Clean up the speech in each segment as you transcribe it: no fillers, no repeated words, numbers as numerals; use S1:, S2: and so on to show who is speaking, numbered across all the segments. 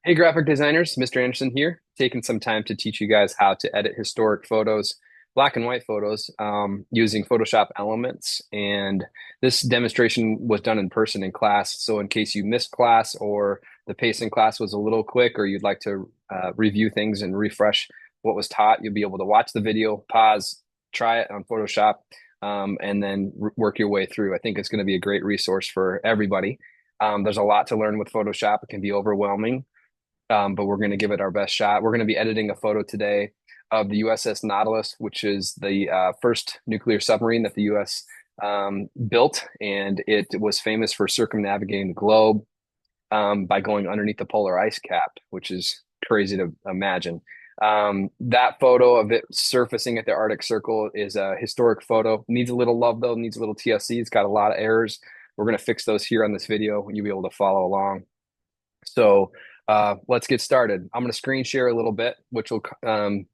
S1: Hey, graphic designers, Mr. Anderson here, taking some time to teach you guys how to edit historic photos, black and white photos, using Photoshop elements. And this demonstration was done in person in class. So in case you missed class or the pace in class was a little quick, or you'd like to review things and refresh what was taught, you'll be able to watch the video, pause, try it on Photoshop, and then work your way through. I think it's going to be a great resource for everybody. There's a lot to learn with Photoshop. It can be overwhelming, but we're going to give it our best shot. We're going to be editing a photo today of the USS Nautilus, which is the first nuclear submarine that the U.S. Built, and it was famous for circumnavigating the globe by going underneath the polar ice cap, which is crazy to imagine. That photo of it surfacing at the Arctic Circle is a historic photo. Needs a little love though, needs a little TLC. It's got a lot of errors. We're going to fix those here on this video, and you'll be able to follow along. So let's get started. I'm going to screen share a little bit, which will kind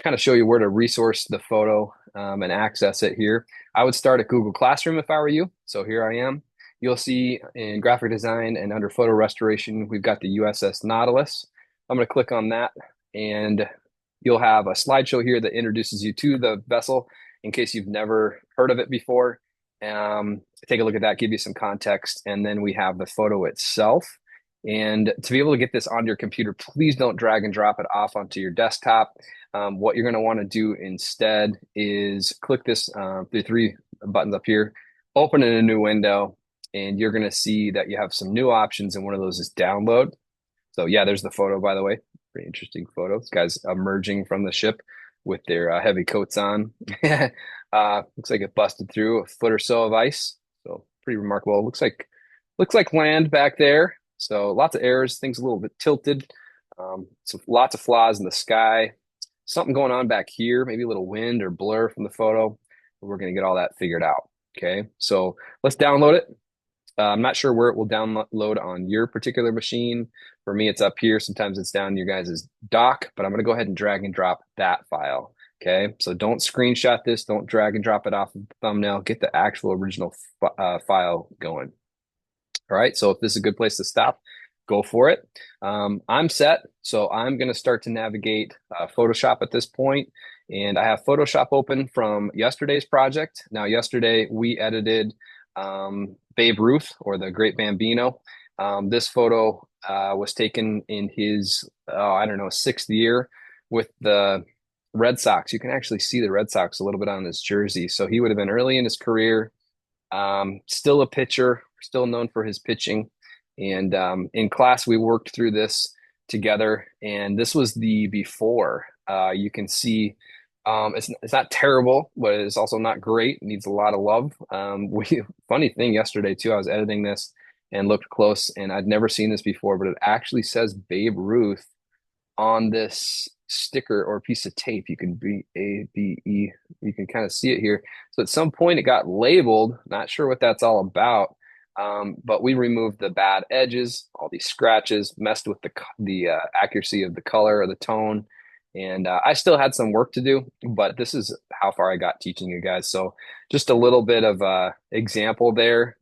S1: of show you where to resource the photo and access it here. I would start at Google Classroom if I were you. So here I am. You'll see in graphic design and under photo restoration, we've got the USS Nautilus. I'm going to click on that, and you'll have a slideshow here that introduces you to the vessel in case you've never heard of it before. Take a look at that, give you some context, and then we have the photo itself. And to be able to get this onto your computer, please don't drag and drop it off onto your desktop. What you're going to want to do instead is click the three buttons up here, open in a new window, and you're going to see that you have some new options, and one of those is download. So yeah, there's the photo, by the way. Pretty interesting photo. This guy's emerging from the ship with their heavy coats on. Looks like it busted through a foot or so of ice. So pretty remarkable. Looks like land back there. So lots of errors, things a little bit tilted. So lots of flaws in the sky. Something going on back here, maybe a little wind or blur from the photo. We're going to get all that figured out. Okay, so let's download it. I'm not sure where it will download on your particular machine. For me, it's up here. Sometimes it's down in your guys' dock, but I'm going to go ahead and drag and drop that file. Okay, so don't screenshot this. Don't drag and drop it off the thumbnail. Get the actual original file going. All right, so if this is a good place to stop, go for it. I'm set, so I'm going to start to navigate Photoshop at this point. And I have Photoshop open from yesterday's project. Now, yesterday we edited Babe Ruth, or the Great Bambino. This photo was taken in his, I don't know, sixth year with the Red Sox. You can actually see the Red Sox a little bit on his jersey. So he would have been early in his career. Still a pitcher, still known for his pitching. And in class, we worked through this together. And this was the before. You can see it's not terrible, but it's also not great. It needs a lot of love. Funny thing yesterday, too, I was editing this and looked close, and I'd never seen this before, but it actually says Babe Ruth on this sticker or piece of tape. You can BABE. You can kind of see it here. So at some point it got labeled. Not sure what that's all about. But we removed the bad edges, all these scratches, messed with the accuracy of the color or the tone. And I still had some work to do, but this is how far I got teaching you guys. So just a little bit of example there.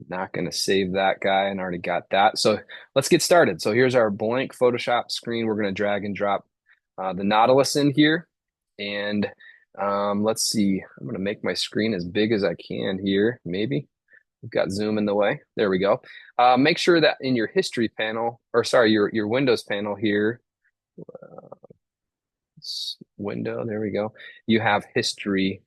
S1: Not going to save that guy, and already got that. So let's get started. So here's our blank Photoshop screen. We're going to drag and drop the Nautilus in here. And let's see. I'm going to make my screen as big as I can here. Maybe. We've got Zoom in the way. There we go. Make sure that in your history panel, or sorry, your Windows panel here, window, there we go. You have history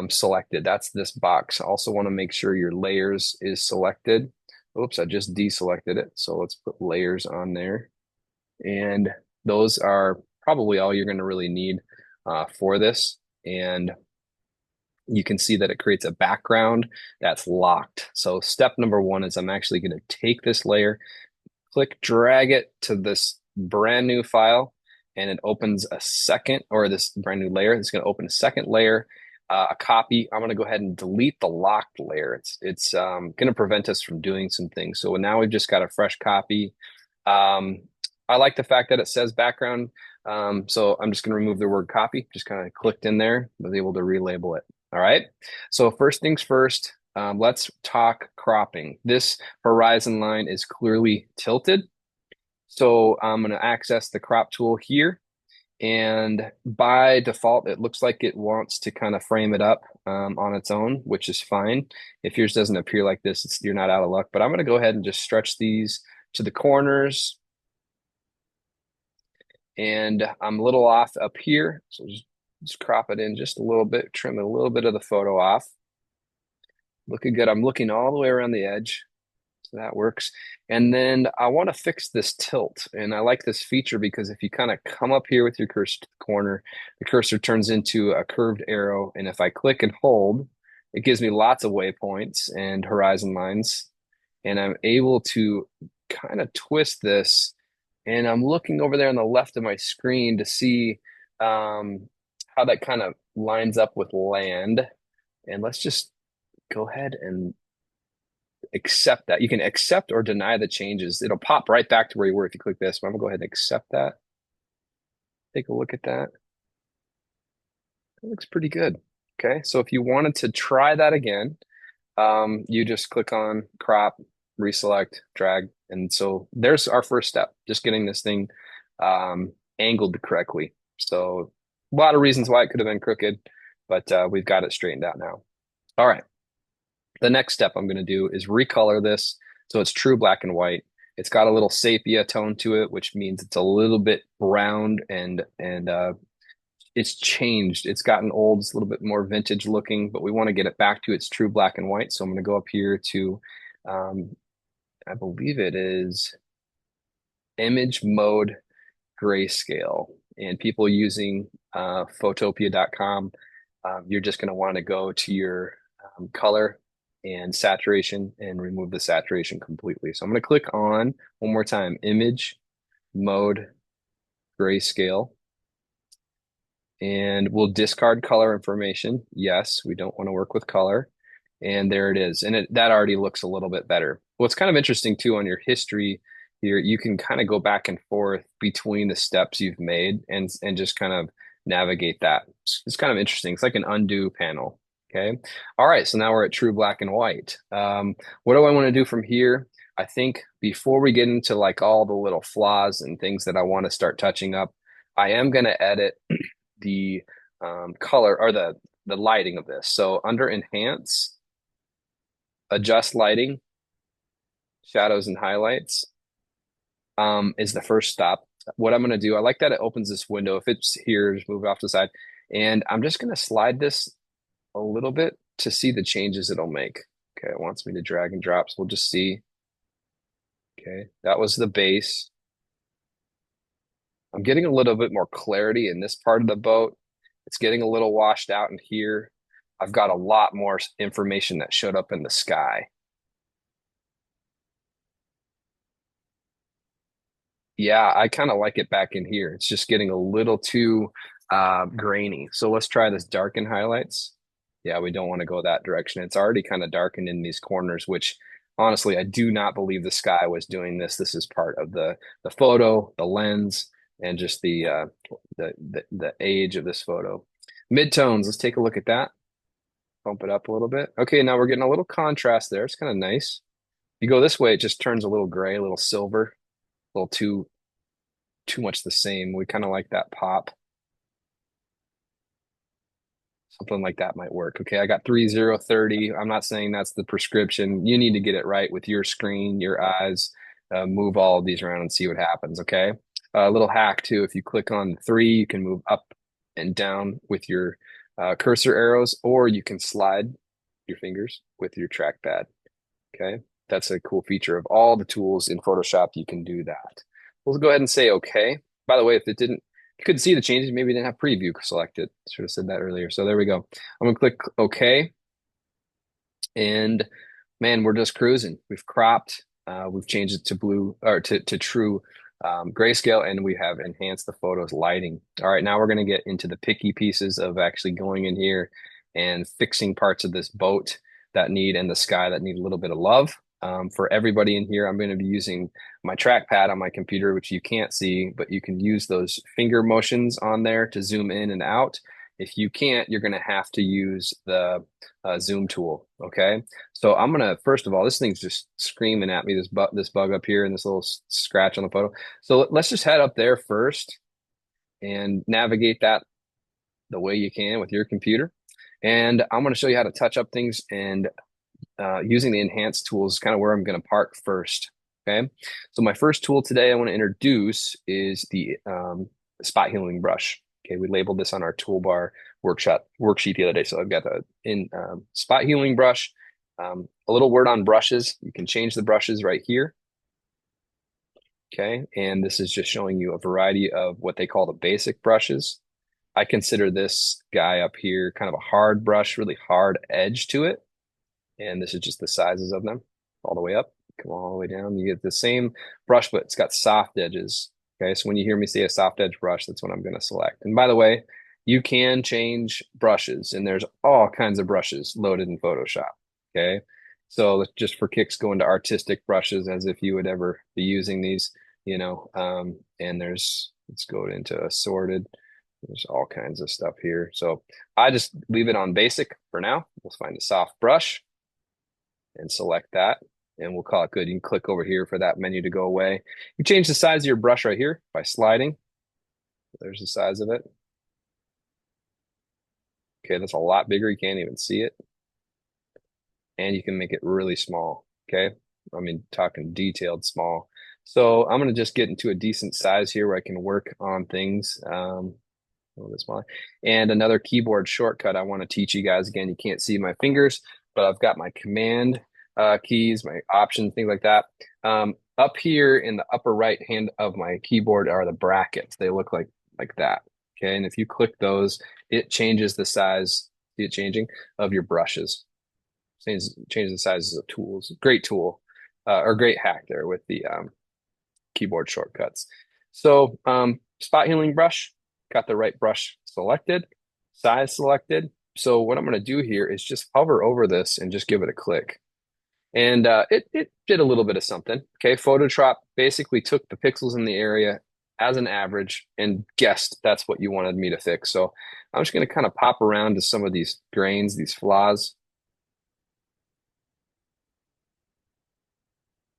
S1: selected. That's this box. Also want to make sure your layers is selected. Oops, I just deselected it. So let's put layers on there. And those are probably all you're going to really need for this. And you can see that it creates a background that's locked. So step number one is I'm actually going to take this layer, click, drag it to this brand new file, and it opens a second, or this brand new layer. It's going to open a second layer, a copy. I'm going to go ahead and delete the locked layer. It's going to prevent us from doing some things. So now we've just got a fresh copy. I like the fact that it says background. So I'm just going to remove the word copy. Just kind of clicked in there, was able to relabel it. All right. So first things first, let's talk cropping. This horizon line is clearly tilted. So I'm going to access the crop tool here. And by default, it looks like it wants to kind of frame it up on its own, which is fine. If yours doesn't appear like this, you're not out of luck. But I'm going to go ahead and just stretch these to the corners. And I'm a little off up here. So just crop it in just a little bit, trim a little bit of the photo off. Looking good. I'm looking all the way around the edge. So that works. And then I want to fix this tilt. And I like this feature because if you kind of come up here with your cursor to the corner, the cursor turns into a curved arrow. And if I click and hold, it gives me lots of waypoints and horizon lines. And I'm able to kind of twist this. And I'm looking over there on the left of my screen to see how that kind of lines up with land. And let's just go ahead and accept that. You can accept or deny the changes. It'll pop right back to where you were if you click this. But I'm gonna go ahead and accept that. Take a look at that. That looks pretty good. Okay, so if you wanted to try that again, you just click on crop, reselect, drag, and so there's our first step, just getting this thing angled correctly. So a lot of reasons why it could have been crooked, but we've got it straightened out now. All right. The next step I'm going to do is recolor this so it's true black and white. It's got a little sepia tone to it, which means it's a little bit browned and it's changed. It's gotten old. It's a little bit more vintage looking, but we want to get it back to its true black and white. So I'm going to go up here to, um, I believe it is image mode grayscale. And people using photopia.com, you're just going to want to go to your color and saturation and remove the saturation completely. So I'm going to click on one more time, image mode grayscale, and we'll discard color information. Yes, we don't want to work with color. And there it is. And that already looks a little bit better. What's kind of interesting too on your history here, you can kind of go back and forth between the steps you've made and just kind of navigate that. It's kind of interesting. It's like an undo panel. Okay. All right. So now we're at true black and white. What do I want to do from here? I think before we get into like all the little flaws and things that I want to start touching up, I am going to edit the color or the lighting of this. So under enhance, adjust lighting, shadows and highlights is the first stop. What I'm going to do, I like that it opens this window. If it's here, just move it off to the side. And I'm just going to slide this a little bit to see the changes it'll make. Okay, it wants me to drag and drop, so we'll just see. Okay, that was the base. I'm getting a little bit more clarity in this part of the boat. It's getting a little washed out in here. I've got a lot more information that showed up in the sky. Yeah, I kind of like it back in here. It's just getting a little too grainy. So let's try this darken highlights. Yeah, we don't want to go that direction. It's already kind of darkened in these corners, which honestly, I do not believe the sky was doing this. This is part of the photo, the lens, and just the age of this photo. Midtones, let's take a look at that. Bump it up a little bit. Okay, now we're getting a little contrast there. It's kind of nice. If you go this way, it just turns a little gray, a little silver, a little too much the same. We kind of like that pop. Something like that might work. Okay, I got 3030. I'm not saying that's the prescription. You need to get it right with your screen, your eyes. Move all of these around and see what happens. Okay. A little hack too. If you click on 3, you can move up and down with your cursor arrows, or you can slide your fingers with your trackpad. Okay. That's a cool feature of all the tools in Photoshop. You can do that. We'll go ahead and say okay. By the way, if it didn't, you couldn't see the changes, maybe you didn't have preview selected. Should have said that earlier. So there we go. I'm gonna click OK. And man, we're just cruising. We've cropped, we've changed it to blue or to true grayscale, and we have enhanced the photo's lighting. All right, now we're gonna get into the picky pieces of actually going in here and fixing parts of this boat that need and the sky that need a little bit of love. For everybody in here, I'm going to be using my trackpad on my computer, which you can't see, but you can use those finger motions on there to zoom in and out. If you can't, you're going to have to use the zoom tool. Okay. So I'm going to, first of all, this thing's just screaming at me, this bug up here and this little scratch on the photo. So let's just head up there first and navigate that the way you can with your computer. And I'm going to show you how to touch up things, and using the enhanced tools is kind of where I'm going to park first. Okay. So my first tool today I want to introduce is the spot healing brush. Okay. We labeled this on our toolbar worksheet the other day. So I've got the spot healing brush. A little word on brushes. You can change the brushes right here. Okay. And this is just showing you a variety of what they call the basic brushes. I consider this guy up here kind of a hard brush, really hard edge to it. And this is just the sizes of them all the way up. Come all the way down. You get the same brush, but it's got soft edges. Okay, so when you hear me say a soft edge brush, that's what I'm going to select. And by the way, you can change brushes, and there's all kinds of brushes loaded in Photoshop. Okay, so let's just for kicks go into artistic brushes as if you would ever be using these, and let's go into assorted. There's all kinds of stuff here. So I just leave it on basic for now. We'll find a soft brush and select that, and we'll call it good. You can click over here for that menu to go away. You change the size of your brush right here by sliding. There's the size of it. Okay, that's a lot bigger. You can't even see it. And you can make it really small. Okay, I mean, talking detailed small. So I'm going to just get into a decent size here where I can work on things a little bit smaller. And another keyboard shortcut I want to teach you guys. Again, you can't see my fingers, but I've got my command keys, my options, things like that. Up here in the upper right hand of my keyboard are the brackets. They look like that. Okay, and if you click those, it changes the size. See it changing of your brushes. Changes the sizes of tools. Great tool, or great hack there with the keyboard shortcuts. So spot healing brush, got the right brush selected, size selected. So what I'm going to do here is just hover over this and just give it a click. And it did a little bit of something. Okay, Photoshop basically took the pixels in the area as an average and guessed that's what you wanted me to fix. So I'm just going to kind of pop around to some of these grains, these flaws.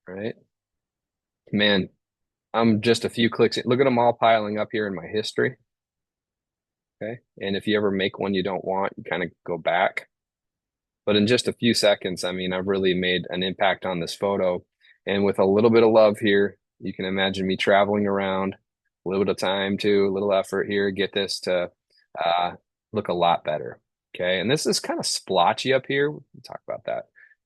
S1: All right. Man, I'm just a few clicks. Look at them all piling up here in my history. Okay. And if you ever make one you don't want, you kind of go back. But in just a few seconds, I mean, I've really made an impact on this photo. And with a little bit of love here, you can imagine me traveling around, a little bit of time too, a little effort here, get this to look a lot better. Okay. And this is kind of splotchy up here. We'll talk about that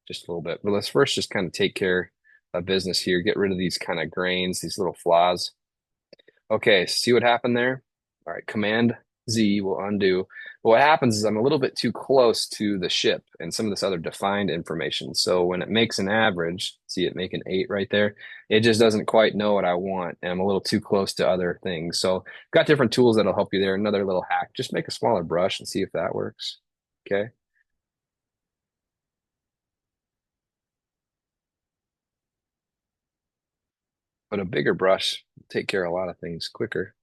S1: just a little bit. But let's first just kind of take care of business here, get rid of these kind of grains, these little flaws. Okay, see what happened there? All right, Command Z will undo. But what happens is I'm a little bit too close to the ship and some of this other defined information. So when it makes an average, see it make an 8 right there, it just doesn't quite know what I want. And I'm a little too close to other things. So I've got different tools that'll help you there. Another little hack, just make a smaller brush and see if that works. Okay. But a bigger brush will take care of a lot of things quicker.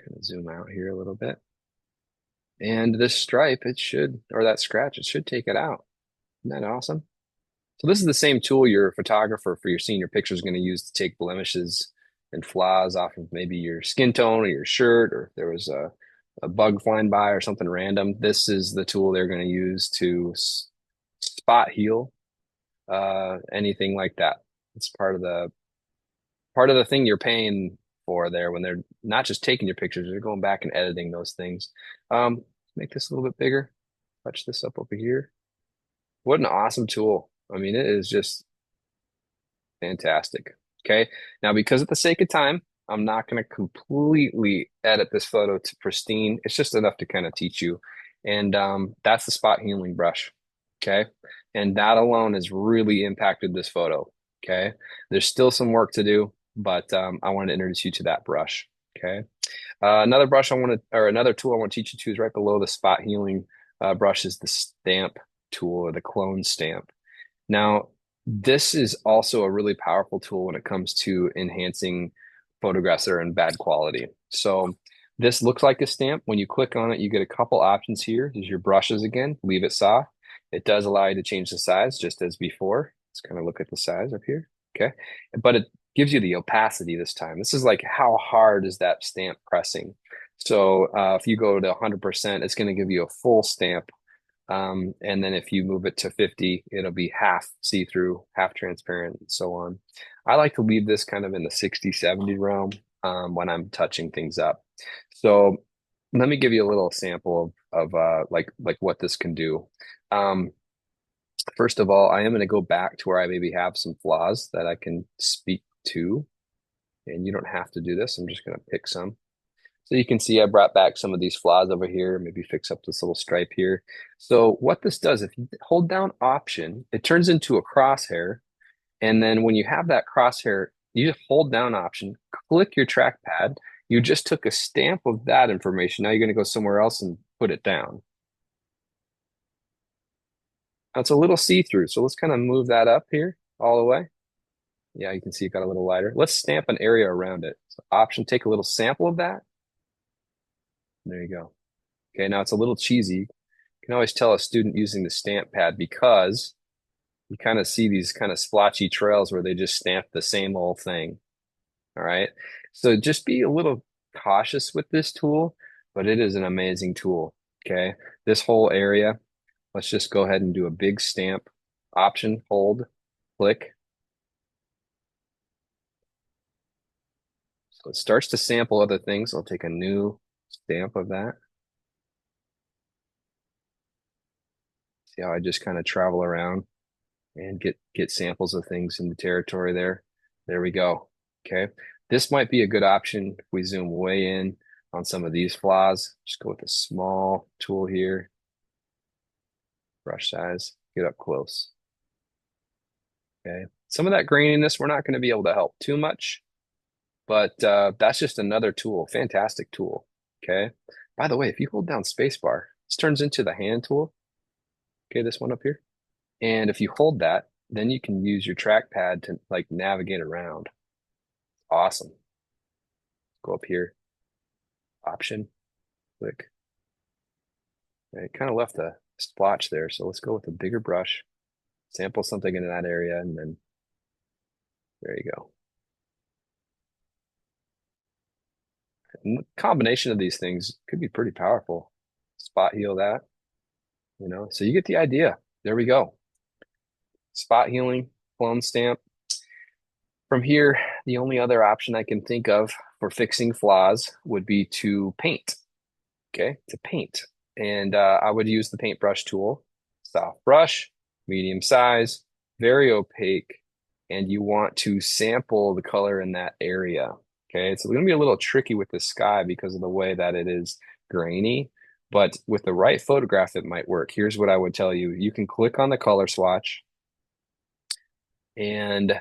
S1: Kind of zoom out here a little bit. And this stripe, or that scratch, it should take it out. Isn't that awesome? So this is the same tool your photographer for your senior picture is going to use to take blemishes and flaws off of maybe your skin tone or your shirt, or if there was a bug flying by or something random. This is the tool they're going to use to spot heal anything like that. It's part of the thing you're paying for there when they're not just taking your pictures, they're going back and editing those things. Make this a little bit bigger. Touch this up over here. What an awesome tool. I mean, it is just fantastic. Okay. Now, because of the sake of time, I'm not going to completely edit this photo to pristine. It's just enough to kind of teach you. And that's the spot healing brush. Okay. And that alone has really impacted this photo. Okay. There's still some work to do, but I wanted to introduce you to that brush. Okay. Another tool I want to teach you to is right below the spot healing brush is the stamp tool, or the clone stamp. Now, this is also a really powerful tool when it comes to enhancing photographs that are in bad quality. So This looks like a stamp. When you click on it, you get a couple options here. There's your brushes again, leave it soft. It does allow you to change the size just as before. Let's kind of look at the size up here. Okay. But it gives you the opacity this time. This is like how hard is that stamp pressing? So if you go to 100%, it's going to give you a full stamp. And then if you move it to 50, it'll be half see-through, half transparent, and so on. I like to leave this kind of in the 60, 70 realm when I'm touching things up. So let me give you a little sample of like what this can do. Um, First of all, I am going to go back to where I maybe have some flaws that I can speak to. And you don't have to do this. I'm just going to pick some. So you can see I brought back some of these flaws over here, maybe fix up this little stripe here. So what this does, if you hold down Option, it turns into a crosshair. And then when you have that crosshair, you just hold down Option, click your trackpad. You just took a stamp of that information. Now you're going to go somewhere else and put it down. Now it's a little see-through. So let's kind of move that up here all the way. Yeah, you can see it got a little lighter. Let's stamp an area around it. So Option, take a little sample of that. There you go. Okay, now it's a little cheesy. You can always tell a student using the stamp pad because you kind of see these kind of splotchy trails where they just stamp the same old thing. All right. So just be a little cautious with this tool, but it is an amazing tool. Okay. This whole area, let's just go ahead and do a big stamp. Option, hold, click. So it starts to sample other things. I'll take a new stamp of that. See how I just kind of travel around and get samples of things in the territory there. There we go. Okay. This might be a good option if we zoom way in on some of these flaws. Just go with a small tool here, brush size, get up close. Okay. Some of that graininess, we're not going to be able to help too much, but that's just another tool. Fantastic tool. Okay. By the way, if you hold down spacebar, this turns into the hand tool. Okay, this one up here. And if you hold that, then you can use your trackpad to like navigate around. Awesome. Go up here, Option, click. Okay, it kind of left a splotch there, so let's go with a bigger brush, sample something in that area, and then there you go. And the combination of these things could be pretty powerful. Spot heal that, so you get the idea. There we go. Spot healing, clone stamp. From here, the only other option I can think of for fixing flaws would be to paint. Okay, to paint. And I would use the paintbrush tool, soft brush, medium size, very opaque, and you want to sample the color in that area. Okay, it's going to be a little tricky with the sky because of the way that it is grainy, but with the right photograph, it might work. Here's what I would tell you. You can click on the color swatch, and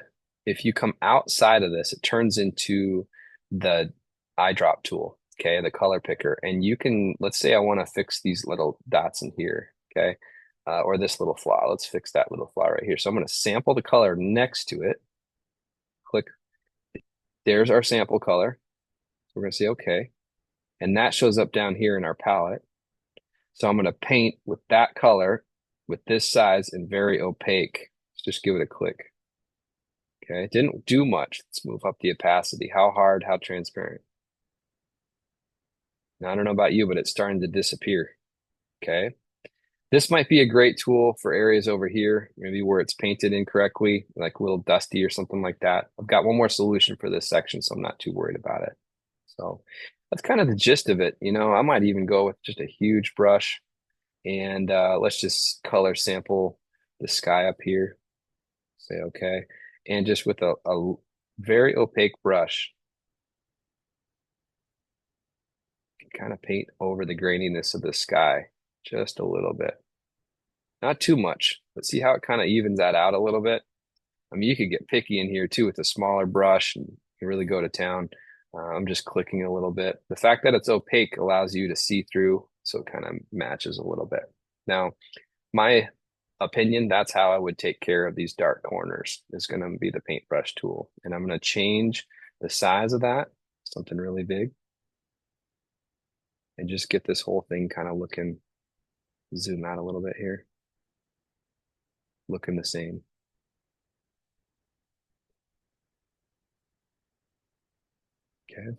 S1: if you come outside of this, it turns into the eyedrop tool. Okay, the color picker. And you can, let's say I want to fix these little dots in here, okay? Or this little flaw. Let's fix that little flaw right here. So I'm going to sample the color next to it. Click. There's our sample color. So we're going to say okay. And that shows up down here in our palette. So I'm going to paint with that color with this size and very opaque. Let's just give it a click. Okay, it didn't do much. Let's move up the opacity. How hard, how transparent? Now, I don't know about you, but it's starting to disappear. Okay. This might be a great tool for areas over here, maybe where it's painted incorrectly, like a little dusty or something like that. I've got one more solution for this section, so I'm not too worried about it. So that's kind of the gist of it. I might even go with just a huge brush and let's just color sample the sky up here. Say okay. And just with a very opaque brush, kind of paint over the graininess of the sky just a little bit. Not too much, but see how it kind of evens that out a little bit? I mean, you could get picky in here too with a smaller brush and you really go to town. I'm just clicking a little bit. The fact that it's opaque allows you to see through, so it kind of matches a little bit. Now, my opinion, that's how I would take care of these dark corners, is going to be the paintbrush tool. And I'm going to change the size of that, something really big. and just get this whole thing kind of looking, zoom out a little bit here, looking the same. Okay, a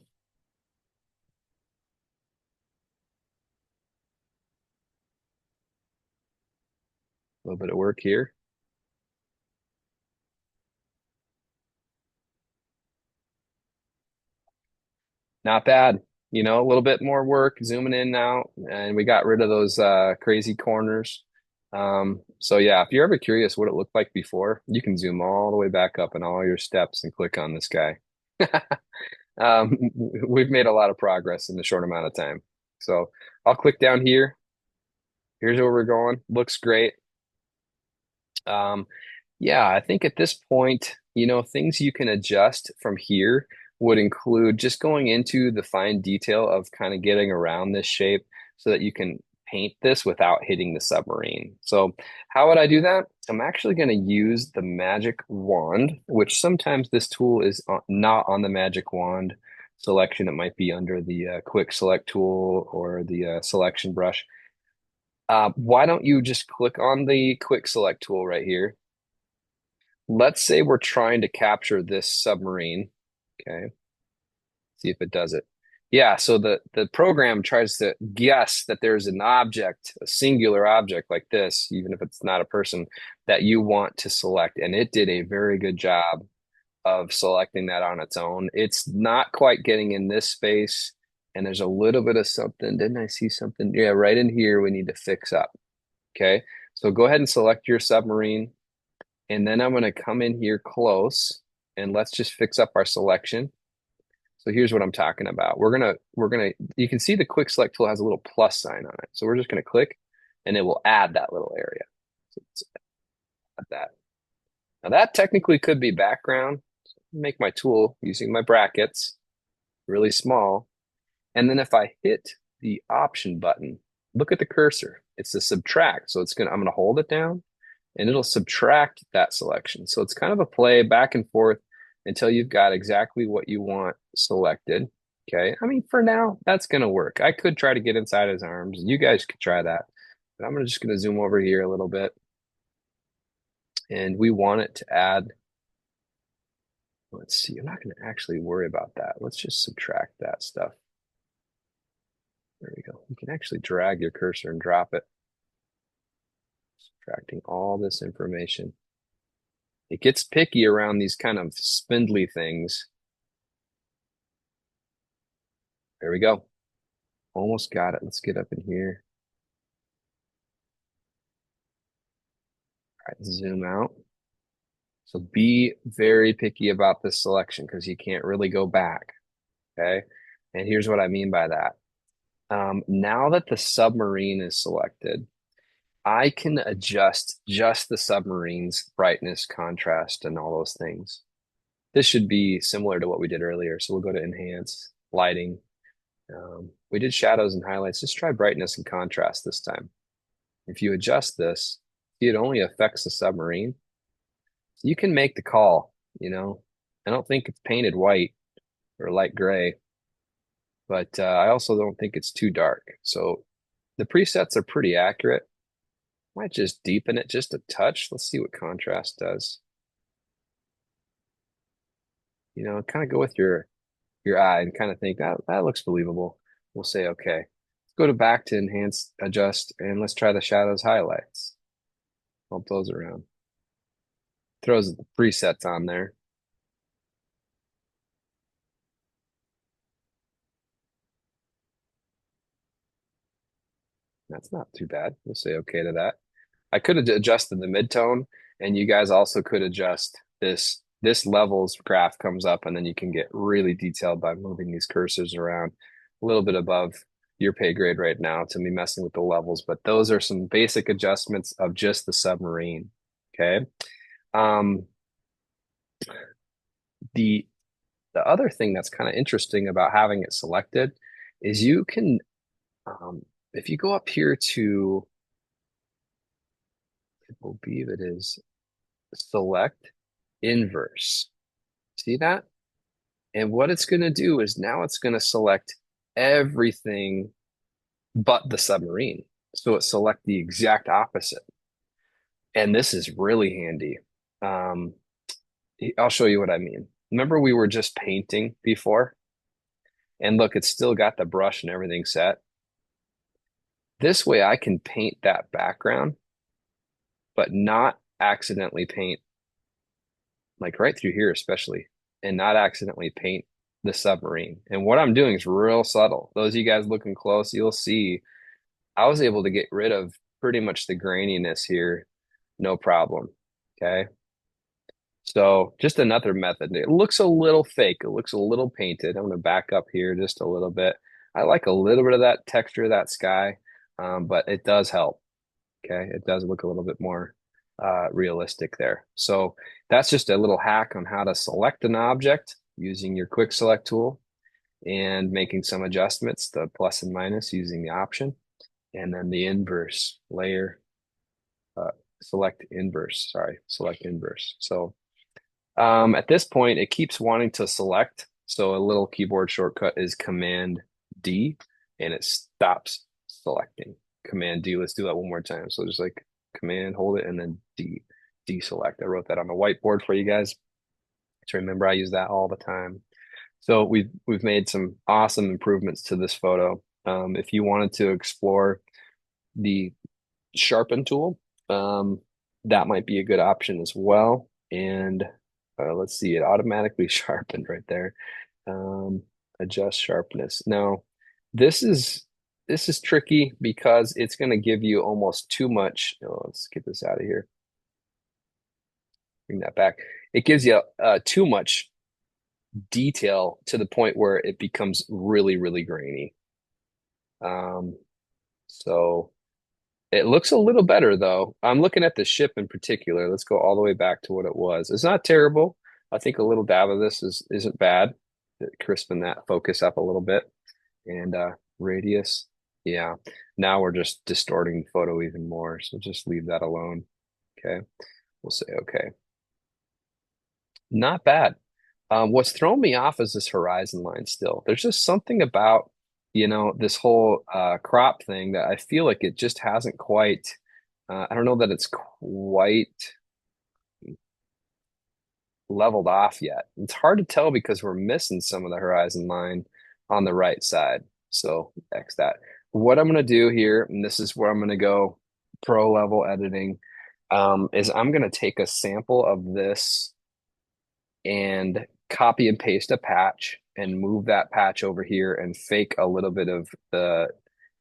S1: little bit of work here. Not bad. A little bit more work zooming in now, and we got rid of those crazy corners. So yeah, if you're ever curious what it looked like before, you can zoom all the way back up in all your steps and click on this guy. We've made a lot of progress in a short amount of time. So I'll click down here. Here's where we're going. Looks great. Um, yeah, I think at this point, things you can adjust from here would include just going into the fine detail of kind of getting around this shape so that you can paint this without hitting the submarine. So how would I do that? I'm actually going to use the magic wand, which sometimes this tool is not on the magic wand selection. It might be under the quick select tool or the selection brush. Why don't you just click on the quick select tool right here? Let's say we're trying to capture this submarine. Okay, see if it does it. Yeah, so the program tries to guess that there's an object, a singular object like this, even if it's not a person, that you want to select. And it did a very good job of selecting that on its own. It's not quite getting in this space, and there's a little bit of something. Didn't I see something? Yeah, right in here we need to fix up. Okay, so go ahead and select your submarine. And then I'm going to come in here close and let's just fix up our selection. So here's what I'm talking about. You can see the quick select tool has a little plus sign on it. So we're just going to click and it will add that little area. So let's add that. Now that technically could be background. Make my tool using my brackets really small. And then if I hit the option button, look at the cursor. It's the subtract. So I'm going to hold it down and it'll subtract that selection. So it's kind of a play back and forth until you've got exactly what you want selected. Okay. I mean, for now, that's going to work. I could try to get inside his arms. You guys could try that. But I'm just going to zoom over here a little bit. And we want it to add, let's see, I'm not going to actually worry about that. Let's just subtract that stuff. There we go. You can actually drag your cursor and drop it, subtracting all this information. It gets picky around these kind of spindly things. There we go. Almost got it. Let's get up in here. All right, zoom out. So be very picky about this selection because you can't really go back. Okay. And here's what I mean by that. Now that the submarine is selected, I can adjust just the submarine's brightness, contrast, and all those things. This should be similar to what we did earlier. So we'll go to enhance, lighting. We did shadows and highlights. Just try brightness and contrast this time. If you adjust this, see it only affects the submarine. So you can make the call. I don't think it's painted white or light gray, but I also don't think it's too dark. So the presets are pretty accurate. Might just deepen it just a touch. Let's see what contrast does. Kind of go with your eye and kind of think that looks believable. We'll say okay. Let's go to back to enhance, adjust, and let's try the shadows highlights. Bump those around. Throws the presets on there. That's not too bad. We'll say okay to that. I could have adjusted the midtone, and you guys also could adjust this. This levels graph comes up, and then you can get really detailed by moving these cursors around a little bit above your pay grade right now to be messing with the levels. But those are some basic adjustments of just the submarine. Okay. Um, the the other thing that's kind of interesting about having it selected is you can, if you go up here to, I believe it is select inverse. See that? And what it's going to do is now it's going to select everything but the submarine. So it select the exact opposite. And this is really handy. Um, I'll show you what I mean. Remember we were just painting before? And look, it's still got the brush and everything set. This way I can paint that background, but not accidentally paint, like right through here especially, and not accidentally paint the submarine. And what I'm doing is real subtle. Those of you guys looking close, you'll see I was able to get rid of pretty much the graininess here, no problem. Okay. So just another method. It looks a little fake. It looks a little painted. I'm going to back up here just a little bit. I like a little bit of that texture of that sky, but it does help. Okay. It does look a little bit more realistic there. So that's just a little hack on how to select an object using your quick select tool and making some adjustments, the plus and minus using the option, and then the inverse layer, uh, select inverse. So at this point, it keeps wanting to select. So a little keyboard shortcut is Command D, and it stops selecting. Command D. Let's do that one more time. So just like Command, hold it, and then D, deselect. I wrote that on the whiteboard for you guys to remember. I use that all the time. So we've made some awesome improvements to this photo. If you wanted to explore the sharpen tool, that might be a good option as well. And let's see, it automatically sharpened right there. Um, adjust sharpness. Now, this is this is tricky because it's going to give you almost too much. Oh, let's get this out of here. Bring that back. It gives you too much detail to the point where it becomes really, really grainy. Um, so it looks a little better though. I'm looking at the ship in particular. Let's go all the way back to what it was. It's not terrible. I think a little dab of this isn't bad. Crisping that focus up a little bit. And radius. Yeah. Now we're just distorting the photo even more. So just leave that alone. Okay. We'll say okay. Not bad. What's thrown me off is this horizon line still. There's just something about, this whole crop thing that I feel like it just hasn't quite, I don't know that it's quite leveled off yet. It's hard to tell because we're missing some of the horizon line on the right side. So X that. What I'm going to do here, and this is where I'm going to go pro level editing, is I'm going to take a sample of this and copy and paste a patch and move that patch over here and fake a little bit of the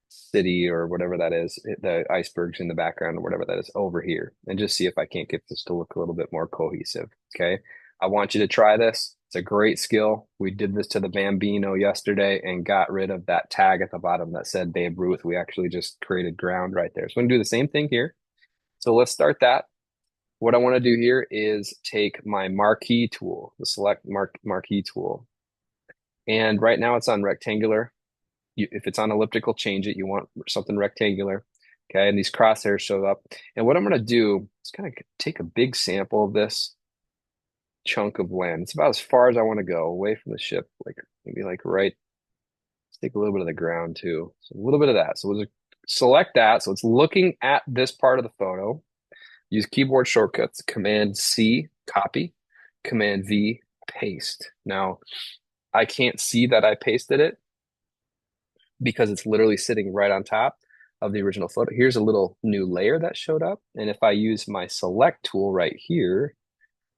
S1: city or whatever that is, the icebergs in the background or whatever that is over here, and just see if I can't get this to look a little bit more cohesive. Okay. I want you to try this. It's a great skill. We did this to the Bambino yesterday and got rid of that tag at the bottom that said Babe Ruth. We actually just created ground right there. So I'm going to do the same thing here. So let's start that. What I want to do here is take my marquee tool, the select marquee tool. And right now it's on rectangular. If it's on elliptical, change it. You want something rectangular. Okay. And these crosshairs show up. And what I'm going to do is kind of take a big sample of this chunk of land. It's about as far as I want to go away from the ship, like maybe like right. Let's take a little bit of the ground too. So a little bit of that. So we'll just select that. So it's looking at this part of the photo. Use keyboard shortcuts, Command C, copy, Command V, paste. Now, I can't see that I pasted it because it's literally sitting right on top of the original photo. Here's a little new layer that showed up. And if I use my select tool right here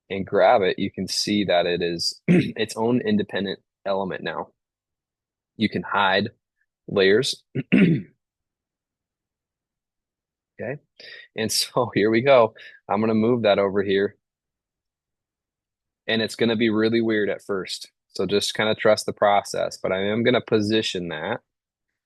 S1: and grab it, you can see that it is its own independent element now. You can hide layers. Okay. And so here we go. I'm going to move that over here. And it's going to be really weird at first. So just kind of trust the process. But I am going to position that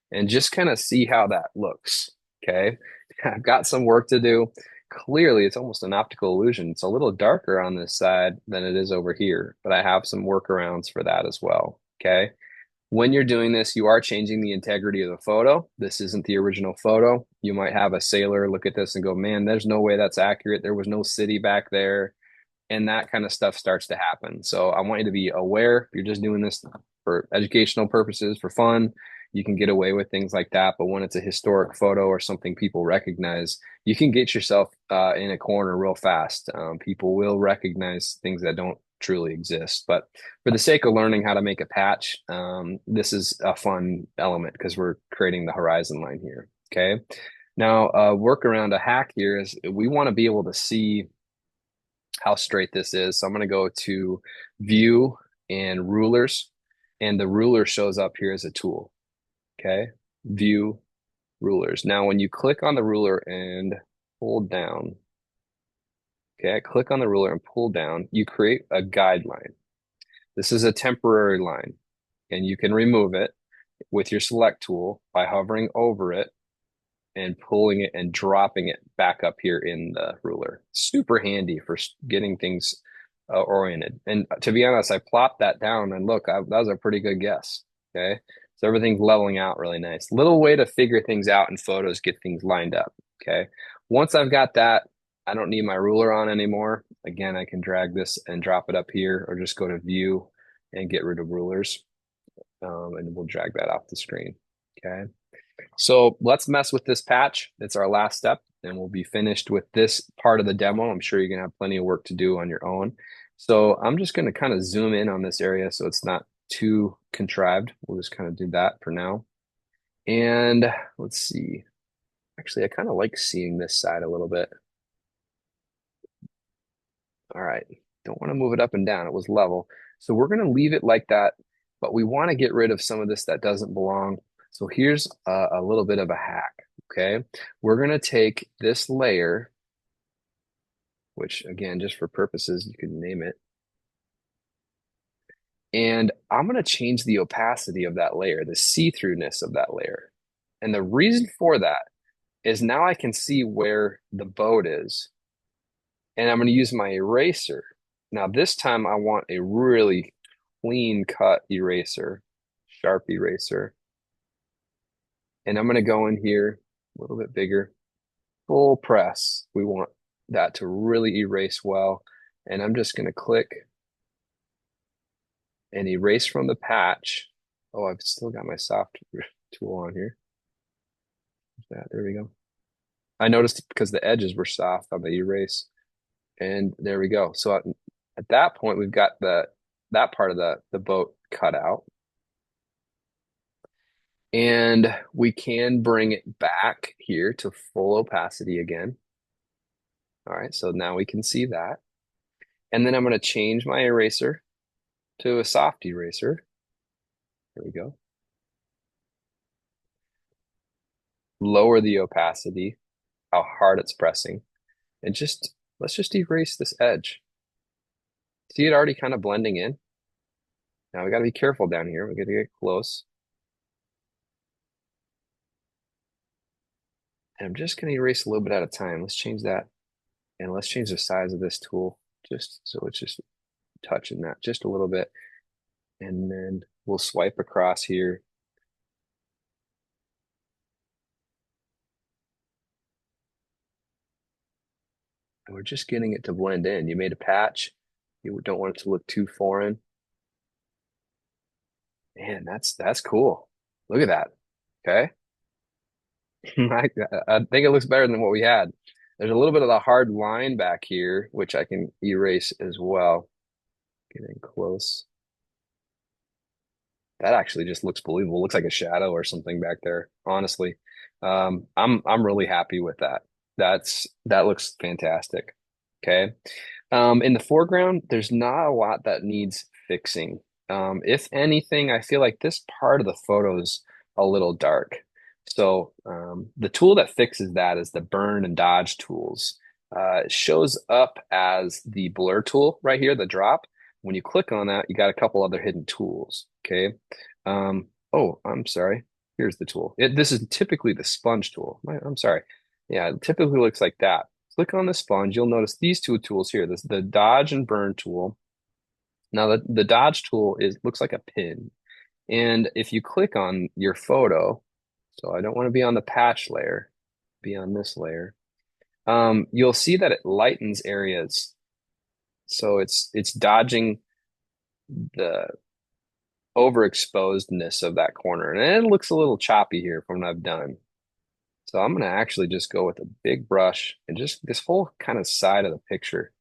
S1: and just kind of see how that looks. Okay. I've got some work to do. Clearly, it's almost an optical illusion. It's a little darker on this side than it is over here, but I have some workarounds for that as well. Okay. When you're doing this, you are changing the integrity of the photo. This isn't the original photo. You might have a sailor look at this and go, man, there's no way that's accurate. There was no city back there. And that kind of stuff starts to happen. So I want you to be aware. You're just doing this for educational purposes, for fun. you can get away with things like that. But when it's a historic photo or something people recognize, you can get yourself in a corner real fast. People will recognize things that don't truly exist. But for the sake of learning how to make a patch, this is a fun element because we're creating the horizon line here. Okay. Now, workaround a hack here is we want to be able to see how straight this is. So I'm going to go to view and rulers, and the ruler shows up here as a tool. Okay. View rulers. Now, when you click on the ruler and pull down, okay, I click on the ruler and pull down, you create a guideline. This is a temporary line, and you can remove it with your select tool by hovering over it and pulling it and dropping it back up here in the ruler. Super handy for getting things oriented. And to be honest, I plopped that down and look, that was a pretty good guess. Okay. So everything's leveling out really nice. Little way to figure things out in photos, get things lined up. Okay. Once I've got that, I don't need my ruler on anymore. Again, I can drag this and drop it up here or just go to view and get rid of rulers. And we'll drag that off the screen. Okay. So let's mess with this patch. It's our last step, and we'll be finished with this part of the demo. I'm sure you're going to have plenty of work to do on your own. So I'm just going to kind of zoom in on this area so it's not too contrived. We'll just kind of do that for now. And let's see. Actually, I kind of like seeing this side a little bit. All right. Don't want to move it up and down. It was level. So we're going to leave it like that, but we want to get rid of some of this that doesn't belong. So here's a little bit of a hack. Okay. We're going to take this layer, which again, just for purposes, you can name it. And I'm going to change the opacity of that layer, the see-throughness of that layer. And the reason for that is now I can see where the boat is. And I'm going to use my eraser. Now, this time I want a really clean cut eraser, sharp eraser. And I'm going to go in here a little bit bigger, full press. We want that to really erase well. And I'm just going to click and erase from the patch. Oh, I've still got my soft tool on here. There we go. I noticed because the edges were soft on the erase. And there we go. So at that point, we've got that part of the boat cut out. And we can bring it back here to full opacity again. All right, so now we can see that. And then I'm going to change my eraser to a soft eraser. There we go. Lower the opacity, how hard it's pressing. And let's just erase this edge. See it already kind of blending in? Now we got to be careful down here. We got to get close. And I'm just going to erase a little bit at a time. Let's change that. And let's change the size of this tool just so it's just touching that just a little bit. And then we'll swipe across here. And we're just getting it to blend in. You made a patch. You don't want it to look too foreign. Man, that's cool. Look at that. Okay. I think it looks better than what we had. There's a little bit of the hard line back here, which I can erase as well. Getting close. That actually just looks believable. Looks like a shadow or something back there, honestly. I'm really happy with that. That looks fantastic. Okay. In the foreground, there's not a lot that needs fixing. If anything, I feel like this part of the photo is a little dark. So the tool that fixes that is the burn and dodge tools. It shows up as the blur tool right here, the drop. When you click on that, you got a couple other hidden tools. Okay. Oh, I'm sorry. Here's the tool. This is typically the sponge tool. I'm sorry. Yeah, it typically looks like that. Click on the sponge. You'll notice these two tools here. This the dodge and burn tool. Now the dodge tool looks like a pin. And if you click on your photo, so I don't want to be on the patch layer, be on this layer. You'll see that it lightens areas. So it's dodging the overexposedness of that corner. And it looks a little choppy here from what I've done. So I'm going to actually just go with a big brush and just this whole kind of side of the picture.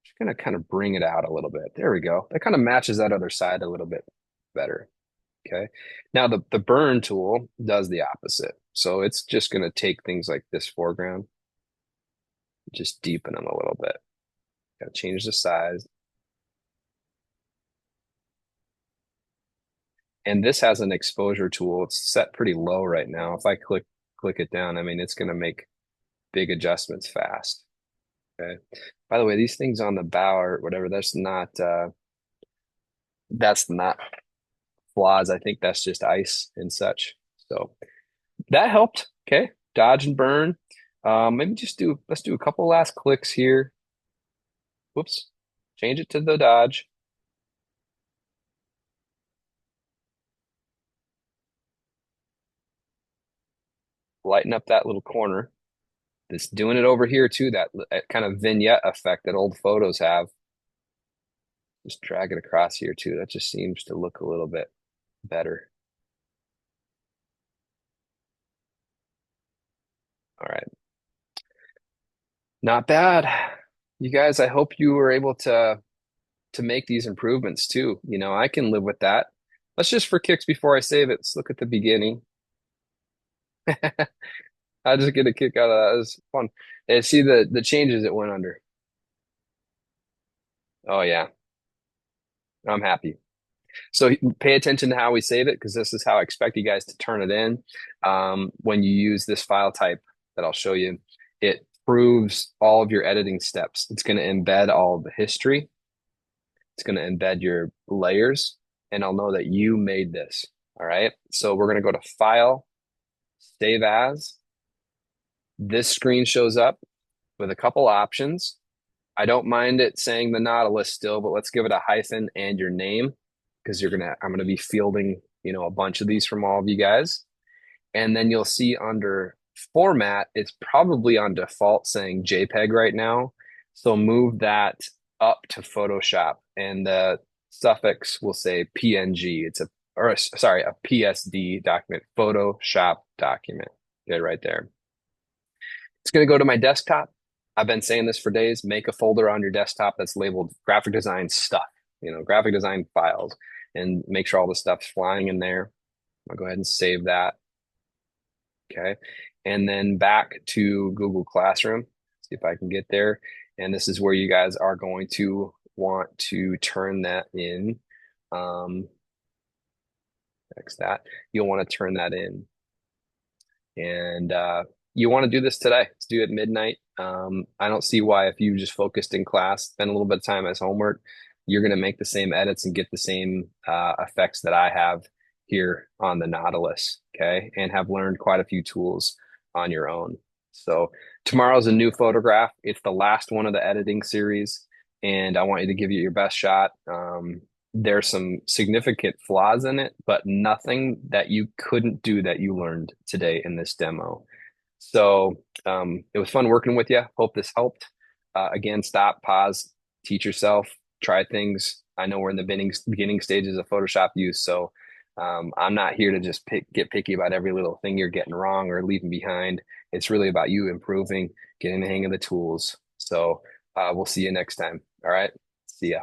S1: Just going to kind of bring it out a little bit. There we go. That kind of matches that other side a little bit better. Okay. Now the burn tool does the opposite. So it's just going to take things like this foreground, just deepen them a little bit. Got to change the size. And this has an exposure tool. It's set pretty low right now. If I click it down, I mean, it's going to make big adjustments fast. Okay. By the way, these things on the bow or whatever, that's not flaws. I think that's just ice and such. So that helped. Okay. Dodge and burn. Maybe let's do a couple last clicks here. Whoops. Change it to the dodge. Lighten up that little corner. Just doing it over here too, that kind of vignette effect that old photos have. Just drag it across here too. That just seems to look a little bit better. All right. Not bad. You guys, I hope you were able to make these improvements too. You know, I can live with that. Let's just for kicks before I save it. Let's look at the beginning. I just get a kick out of that. It was fun. And see the changes it went under. Oh yeah, I'm happy. So pay attention to how we save it because this is how I expect you guys to turn it in. When you use this file type that I'll show you, it proves all of your editing steps. It's going to embed all of the history. It's going to embed your layers, and I'll know that you made this. All right. So we're going to go to File, Save As. This screen shows up with a couple options. I don't mind it saying the Nautilus still, but let's give it a hyphen and your name because I'm gonna be fielding, a bunch of these from all of you guys. And then you'll see under format, it's probably on default saying JPEG right now. So move that up to Photoshop and the suffix will say PNG. A PSD document, Photoshop document. Okay, right there. It's going to go to my desktop. I've been saying this for days. Make a folder on your desktop that's labeled graphic design stuff, graphic design files, and make sure all the stuff's flying in there. I'll go ahead and save that. Okay. And then back to Google Classroom. See if I can get there. And this is where you guys are going to want to turn that in. Next that. You'll want to turn that in. And you want to do this today. Let's do it at midnight. I don't see why if you just focused in class, spend a little bit of time as homework, you're going to make the same edits and get the same effects that I have here on the Nautilus, okay? And have learned quite a few tools on your own. So tomorrow's a new photograph. It's the last one of the editing series, and I want you to give it your best shot. There's some significant flaws in it, but nothing that you couldn't do that you learned today in this demo. So it was fun working with you. Hope this helped. Again, stop, pause, teach yourself, try things. I know we're in the beginning stages of Photoshop use, so I'm not here to just get picky about every little thing you're getting wrong or leaving behind. It's really about you improving, getting the hang of the tools. So we'll see you next time. All right. See ya.